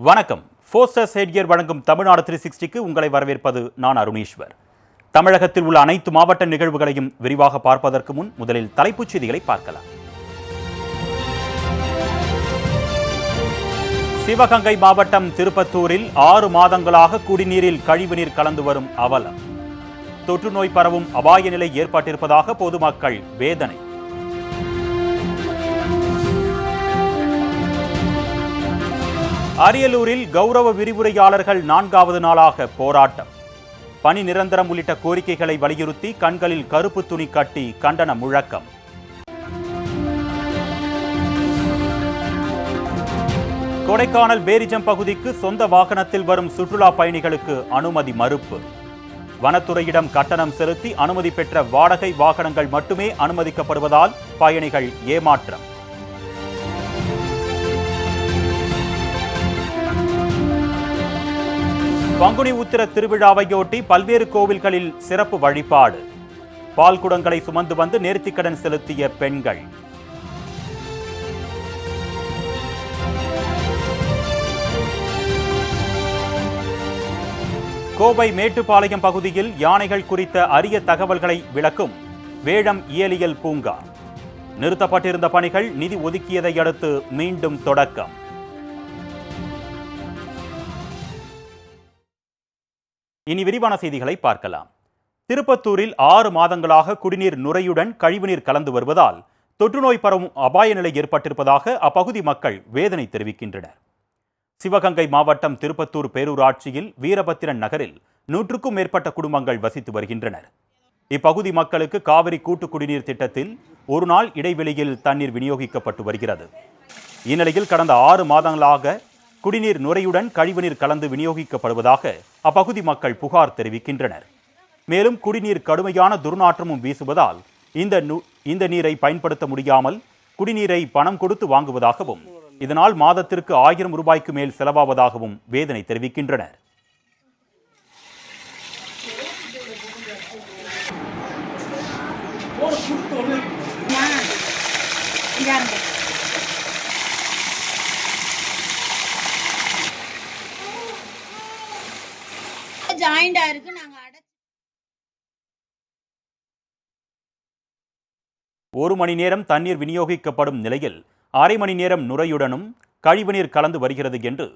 வணக்கம். ஃபோர்ஸ்டர்ஸ் ஹெட்கியர் வழங்கும் தமிழ்நாடு 360க்கு உங்களை வரவேற்பது நான் அருணீஸ்வர். தமிழகத்தில் உள்ள அனைத்து மாவட்ட நிகழ்வுகளையும் விரிவாக பார்ப்பதற்கு முன் முதலில் தலைப்புச் செய்திகளை பார்க்கலாம். சிவகங்கை மாவட்டம் திருப்பத்தூரில் 6 மாதங்களாக குடிநீரில் கழிவுநீர் கலந்து வரும் அவலம். தொற்று நோய் பரவும் அபாய நிலை ஏற்பட்டிருப்பதாக பொதுமக்கள் வேதனை. அரியலூரில் கௌரவ விரிவுரையாளர்கள் 4வது நாளாக போராட்டம். பணி நிரந்தரம் உள்ளிட்ட கோரிக்கைகளை வலியுறுத்தி கண்களில் கருப்பு துணி கட்டி கண்டன முழக்கம். கொடைக்கானல் பேரிஜம் பகுதிக்கு சொந்த வாகனத்தில் வரும் சுற்றுலா பயணிகளுக்கு அனுமதி மறுப்பு. வனத்துறையிடம் கட்டணம் செலுத்தி அனுமதி பெற்ற வாடகை வாகனங்கள் மட்டுமே அனுமதிக்கப்படுவதால் பயணிகள் ஏமாற்றம். பங்குனி உத்திர திருவிழாவையொட்டி பல்வேறு கோவில்களில் சிறப்பு வழிபாடு. பால்குடங்களை சுமந்து வந்து நேர்த்திக்கடன் செலுத்திய பெண்கள். கோவை மேட்டுப்பாளையம் பகுதியில் யானைகள் குறித்த அரிய தகவல்களை விளக்கும் வேழம் இயலியல் பூங்கா. நிறுத்தப்பட்டிருந்த பணிகள் நிதி ஒதுக்கியதை அடுத்து மீண்டும் தொடக்கம். இனி விரிவான செய்திகளை பார்க்கலாம். திருப்பத்தூரில் 6 மாதங்களாக குடிநீர் நுரையுடன் கழிவுநீர் கலந்து வருவதால் தொற்றுநோய் பரவும் அபாய நிலை ஏற்பட்டிருப்பதாக அப்பகுதி மக்கள் வேதனை தெரிவிக்கின்றனர். சிவகங்கை மாவட்டம் திருப்பத்தூர் பேரூராட்சியில் வீரபத்திரன் நகரில் 100க்கும் மேற்பட்ட குடும்பங்கள் வசித்து வருகின்றனர். இப்பகுதி மக்களுக்கு காவிரி கூட்டு குடிநீர் திட்டத்தில் ஒரு நாள் இடைவெளியில் தண்ணீர் விநியோகிக்கப்பட்டு வருகிறது. இந்நிலையில் கடந்த 6 மாதங்களாக குடிநீர் நுரையுடன் கழிவுநீர் கலந்து விநியோகிக்கப்படுவதாக அப்பகுதி மக்கள் புகார் தெரிவிக்கின்றனர். மேலும் குடிநீர் கடுமையான துர்நாற்றமும் வீசுவதால் இந்த நீரை பயன்படுத்த முடியாமல் குடிநீரை பணம் கொடுத்து வாங்குவதாகவும் இதனால் மாதத்திற்கு 1000 ரூபாய்க்கு மேல் செலவாவதாகவும் வேதனை தெரிவிக்கின்றனர். ஒரு மணி நேரம் தண்ணீர் விநியோகிக்கப்படும் நிலையில் அரை மணி நேரம் நுரையுடனும் கழிவுநீர் கலந்து வருகிறது என்று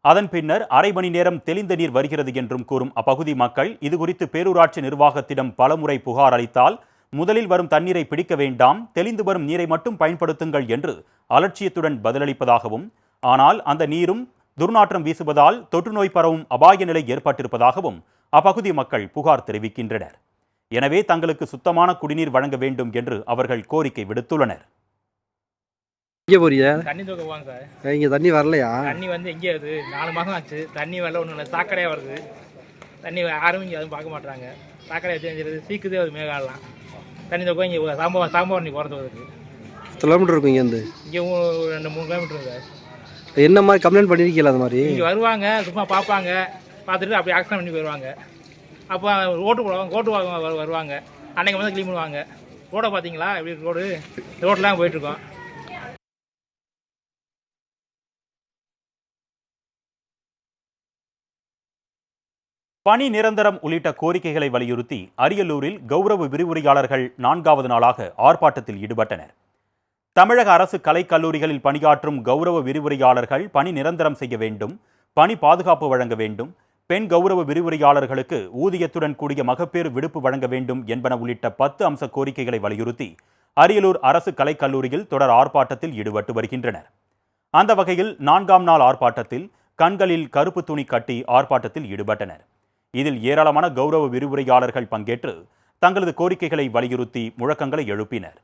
அதன் பின்னர் அரை மணி நேரம் தெளிந்த நீர் வருகிறது என்றும் கூறும் அப்பகுதி மக்கள் இதுகுறித்து பேரூராட்சி நிர்வாகத்திடம் பலமுறை புகார் அளித்தால் முதலில் வரும் தண்ணீரை பிடிக்க வேண்டாம், தெளிந்து வரும் நீரை மட்டும் பயன்படுத்துங்கள் என்று அலட்சியத்துடன் பதிலளிப்பதாகவும் ஆனால் அந்த நீரும் துர்நாற்றம் வீசுவதால் தொற்று நோய் பரவும் அபாய நிலை ஏற்பட்டிருப்பதாகவும் அப்பகுதி மக்கள் புகார் தெரிவிக்கின்றனர். எனவே தங்களுக்கு சுத்தமான குடிநீர் வழங்க வேண்டும் என்று அவர்கள் கோரிக்கை விடுத்துள்ளனர். இங்கே தண்ணி வரலையா? தண்ணி வந்து எங்கே வருது? 4 மாதம் ஆச்சு. தண்ணி வரல, ஒன்றும் இல்லை. சாக்கடையாக வருது தண்ணி. யாரும் இங்கே அதுவும் பார்க்க மாட்டாங்க. சாக்கடையை தெரிஞ்சிருது, சீக்குதே அது மேகாலாம். தண்ணி தொகை இங்கே சாம்பார் நீ போகிறது வருது. கிலோமீட்டர் இருக்கும் இங்கேருந்து? இங்கே 2-3 கிலோமீட்டர் சார். என்ன மாதிரி கம்ப்ளைண்ட் பண்ணியிருக்கீங்களா? அது மாதிரி இங்கே வருவாங்க, சும்மா பார்ப்பாங்க, பார்த்துட்டு அப்படி ஆக்சிடென்ட் பண்ணி போயிடுவாங்க. அப்போ ரோட்டு போடுவாங்க, வருவாங்க, அன்னைக்கு வந்து க்ளீன் பண்ணுவாங்க. ரோடை பார்த்தீங்களா எப்படி? ரோடெலாம் போயிட்டுருக்கோம். பணி நிரந்தரம் உள்ளிட்ட கோரிக்கைகளை வலியுறுத்தி அரியலூரில் கௌரவ விரிவுரையாளர்கள் 4வது நாளாக ஆர்ப்பாட்டத்தில் ஈடுபட்டனர். தமிழக அரசு கலைக்கல்லூரிகளில் பணியாற்றும் கௌரவ விரிவுரையாளர்கள் பணி நிரந்தரம் செய்ய வேண்டும், பணி பாதுகாப்பு வழங்க வேண்டும், பெண் கௌரவ விரிவுரையாளர்களுக்கு ஊதியத்துடன் கூடிய மகப்பேறு விடுப்பு வழங்க வேண்டும் என்பன உள்ளிட்ட 10 அம்ச கோரிக்கைகளை வலியுறுத்தி அரியலூர் அரசு கலைக்கல்லூரியில் தொடர் ஆர்ப்பாட்டத்தில் ஈடுபட்டு வருகின்றனர். அந்த வகையில் 4ஆம் நாள் ஆர்ப்பாட்டத்தில் கண்களில் கருப்பு துணி கட்டி ஆர்ப்பாட்டத்தில் ஈடுபட்டனர். இதில் ஏராளமான கௌரவ விரிவுரையாளர்கள் பங்கேற்று தங்களது கோரிக்கைகளை வலியுறுத்தி முழக்கங்களை எழுப்பினர்.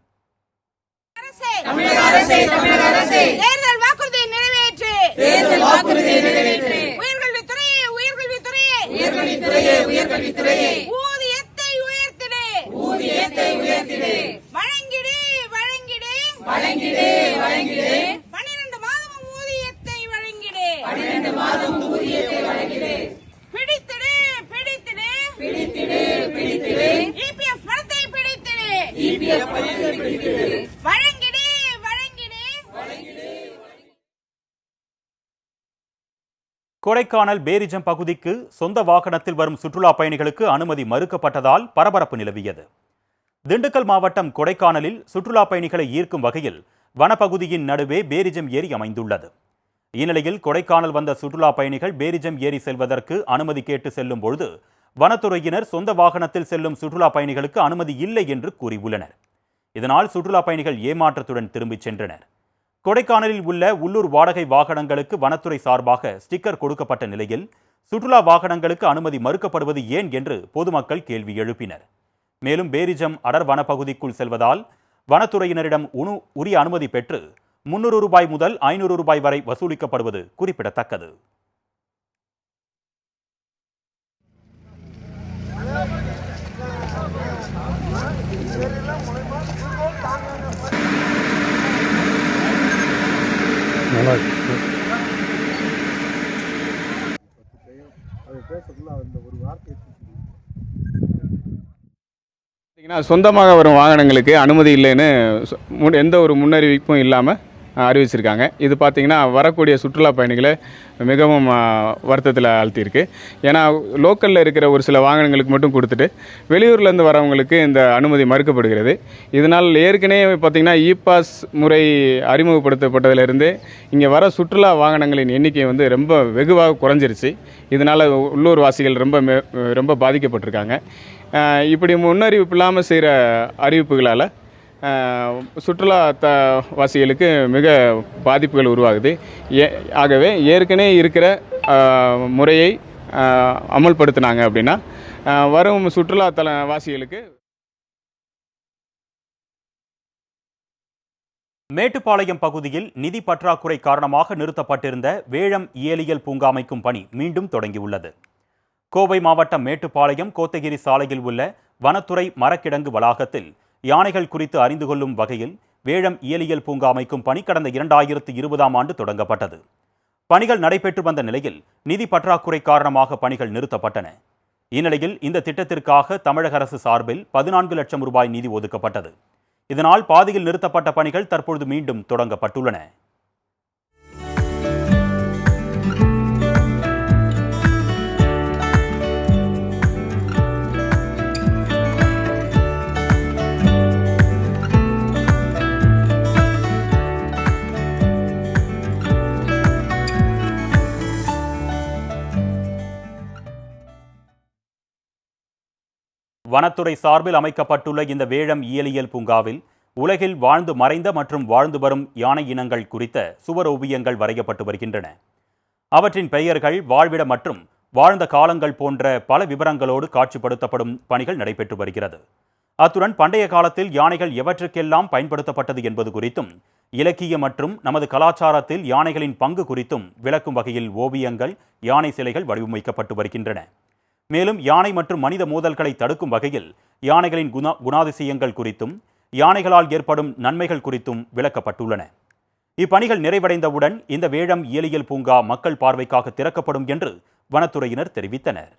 உயர்கல்வித்துறையே ஊதியத்தை உயர்த்திடு வழங்கிடு 12 மாதம் ஊதியத்தை வழங்கிடு பிடித்திடு EPF பணத்தை பிடித்திடு கொடைக்கானல் பேரிஜம் பகுதிக்கு சொந்த வாகனத்தில் வரும் சுற்றுலா பயணிகளுக்கு அனுமதி மறுக்கப்பட்டதால் பரபரப்பு நிலவியது. திண்டுக்கல் மாவட்டம் கொடைக்கானலில் சுற்றுலா பயணிகளை ஈர்க்கும் வகையில் வனப்பகுதியின் நடுவே பேரிஜம் ஏரி அமைந்துள்ளது. இந்நிலையில் கொடைக்கானல் வந்த சுற்றுலா பயணிகள் பேரிஜம் ஏரி செல்வதற்கு அனுமதி கேட்டு செல்லும் பொழுது வனத்துறையினர் சொந்த வாகனத்தில் செல்லும் சுற்றுலா பயணிகளுக்கு அனுமதி இல்லை என்று கூறியுள்ளனர். இதனால் சுற்றுலா பயணிகள் ஏமாற்றத்துடன் திரும்பிச் சென்றனர். கொடைக்கானலில் உள்ள உள்ளூர் வாடகை வாகனங்களுக்கு வனத்துறை சார்பாக ஸ்டிக்கர் கொடுக்கப்பட்ட நிலையில் சுற்றுலா வாகனங்களுக்கு அனுமதி மறுக்கப்படுவது ஏன் என்று பொதுமக்கள் கேள்வி எழுப்பினர். மேலும் பேரிஜம் அடர் வனப்பகுதிக்குள் செல்வதால் வனத்துறையினரிடம் உரிய அனுமதி பெற்று 300 ரூபாய் முதல் 500 ரூபாய் வரை வசூலிக்கப்படுவது குறிப்பிடத்தக்கது. சொந்தமாக வரும் வாகனங்களுக்கு அனுமதி இல்லைன்னு எந்த ஒரு முன்னறிவிப்பும் இல்லாமல் அறிவிச்சிருக்காங்க. இது பார்த்திங்கன்னா வரக்கூடிய சுற்றுலா பயணிகளை மிகவும் வருத்தத்தில் ஆழ்த்தியிருக்கு. ஏன்னா லோக்கலில் இருக்கிற ஒரு சில வாகனங்களுக்கு மட்டும் கொடுத்துட்டு வெளியூர்லேருந்து வரவங்களுக்கு இந்த அனுமதி மறுக்கப்படுகிறது. இதனால் ஏற்கனவே பார்த்திங்கன்னா இபாஸ் முறை அறிமுகப்படுத்தப்பட்டதிலிருந்து இங்கே வர சுற்றுலா வாகனங்களின் எண்ணிக்கை ரொம்ப வெகுவாக குறைஞ்சிருச்சு. இதனால் உள்ளூர் வாசிகள் ரொம்ப பாதிக்கப்பட்டிருக்காங்க. இப்படி முன்னறிவிப்பு இல்லாமல் செய்கிற அறிவிப்புகளால் சுற்றுலா வாசிகளுக்கு மிக பாதிப்புகள் உருவாகுது. ஆகவே ஏற்கனவே இருக்கிற முறையை அமல்படுத்தினாங்க அப்படின்னா வரும் சுற்றுலா வாசிகளுக்கு. மேட்டுப்பாளையம் பகுதியில் நிதி பற்றாக்குறை காரணமாக நிறுத்தப்பட்டிருந்த வேழம் இயலியல் பூங்கா அமைக்கும் பணி மீண்டும் தொடங்கியுள்ளது. கோவை மாவட்டம் மேட்டுப்பாளையம் கோத்தகிரி சாலையில் உள்ள வனத்துறை மரக்கிடங்கு வளாகத்தில் யானைகள் குறித்து அறிந்து கொள்ளும் வகையில் வேழம் இயலியல் பூங்கா அமைக்கும் பணி கடந்த 2020ஆம் ஆண்டு தொடங்கப்பட்டது. பணிகள் நடைபெற்று வந்த நிலையில் நிதி பற்றாக்குறை காரணமாக பணிகள் நிறுத்தப்பட்டன. இந்நிலையில் இந்த திட்டத்திற்காக தமிழக அரசு சார்பில் 14 லட்சம் ரூபாய் நிதி ஒதுக்கப்பட்டது. இதனால் பாதியில் நிறுத்தப்பட்ட பணிகள் தற்பொழுது மீண்டும் தொடங்கப்பட்டுள்ளன. வனத்துறை சார்பில் அமைக்கப்பட்டுள்ள இந்த வேழம் இயலியல் பூங்காவில் உலகில் வாழ்ந்து மறைந்த மற்றும் வாழ்ந்து வரும் யானை இனங்கள் குறித்த சுவர் ஓவியங்கள் வரையப்பட்டு வருகின்றன. அவற்றின் பெயர்கள், வாழ்விடம் மற்றும் வாழ்ந்த காலங்கள் போன்ற பல விவரங்களோடு காட்சிப்படுத்தப்படும் பணிகள் நடைபெற்று வருகிறது. அத்துடன் பண்டைய காலத்தில் யானைகள் எவற்றுக்கெல்லாம் பயன்படுத்தப்பட்டது என்பது குறித்தும் இலக்கிய மற்றும் நமது கலாச்சாரத்தில் யானைகளின் பங்கு குறித்தும் விளக்கும் வகையில் ஓவியங்கள், யானை சிலைகள் வடிவமைக்கப்பட்டு வருகின்றன. மேலும் யானை மற்றும் மனித மோதல்களை தடுக்கும் வகையில் யானைகளின் குணாதிசயங்கள் குறித்தும் யானைகளால் ஏற்படும் நன்மைகள் குறித்தும் விளக்கப்பட்டுள்ளன. இப்பணிகள் நிறைவடைந்தவுடன் இந்த வேழம் இயலியல் பூங்கா மக்கள் பார்வைக்காக திறக்கப்படும் என்று வனத்துறையினர் தெரிவித்தனர்.